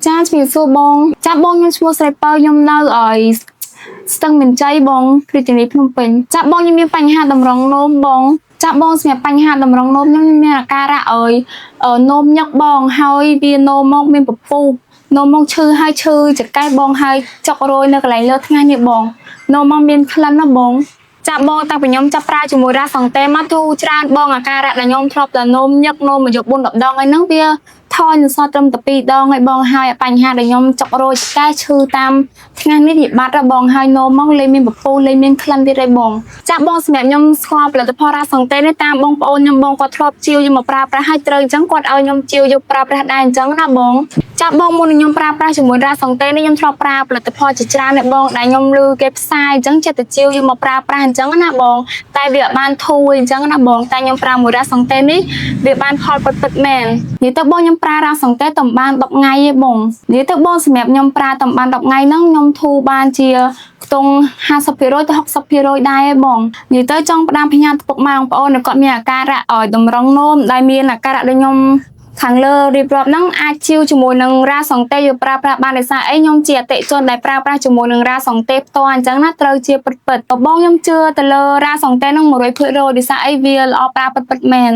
ចាជំរាបសួរបងចាបងខ្ញុំឈ្មោះស្រីប៉ៅខ្ញុំនៅឲ្យស្ទឹងមានជ័យបងរាជធានីភ្នំពេញចាបងខ្ញុំមានបញ្ហាតម្រងនោមបងចាបងសម្រាប់បញ្ហាតម្រងនោមខ្ញុំមានអាការៈឲ្យនោមញឹកបងហើយវានោមមកមានពពុះនោមមកឈឺហើយឈឺចង្កេះបងហើយចុករយនៅកន្លែងលើថ្ងៃនេះបងនោមមកមានក្លិនណាបងចាបងតាំងពីខ្ញុំចាប់ប្រើជាមួយរ៉ាសង់តេមកទូច្រើនបងអាការៈដែលខ្ញុំធ្លាប់តែនោមញឹកនោមមកយក4 10ដងហើយហ្នឹងវាថយនៅសល់ត្រឹមតែ2ដងហើយបងហើយបញ្ហាដែលខ្ញុំចុករោចកែឈឺតាមថ្ងៃនេះវាបាត់ហើយបងហើយនោមមកលេងមានពពុះលេងមានក្លិនទៀតហើយបងចាបងសម្រាប់ខ្ញុំស្គាល់ផលិតផលរ៉ាសង់តេនេះតាមបងប្អូនខ្ញុំបងគាត់ធ្លាប់ជាវយកមកប្រើប្រាស់ហើយត្រូវអញ្ចឹងគាត់ឲ្យខ្ញុំជាវយកប្រើប្រាស់ដែរអញ្ចឹងណាបងចាបងមុនខ្ញុំប្រើប្រាស់ជាមួយរ៉ាសង់តេនេះខ្ញុំធ្លាប់ប្រើផលិតផលជាច្រើនដែរបងដែលខ្ញុំឮគេផ្សាយអញ្ចឹងចិត្តតែជាវយកមកប្រើប្រាស់អញ្ចឹងណាបងតែវាអត់បានធូរអញ្ចឹងណាបងតែខ្ញុំប្រើមួយរ៉ាសង់តេនេះវាបានផលពិតមែននិយាយទៅបងខ្ញុំប្រើរ៉ាសង់តេតែបាន10ថ្ងៃទេបងនិយាយទៅបងសម្រាប់ខ្ញុំប្រើតែបាន10ថ្ងៃហ្នឹងខ្ញុំធូរបានជាខ្ទង់50%ទៅ60%ដែរបងនិយាយទៅចង់ផ្ដាំផ្ញើពុកម៉ែបងប្អូនគាត់មានអាការៈឲ្យតម្រងនោមដែលមានអាការៈដូចខ្ញុំខាងលើរៀបរាប់ហ្នឹងអាចជាវជាមួយនឹងរ៉ាសង់តេយកប្រើប្រាស់បានដោយសារអីខ្ញុំជាអតិជនដែលប្រើប្រាស់ជាមួយនឹងរ៉ាសង់តេផ្ទាល់អញ្ចឹងណាត្រូវជាពិតបងខ្ញុំជឿទៅលើរ៉ាសង់តេហ្នឹង100%ដោយសារអីវាល្អប្រើពិតមែន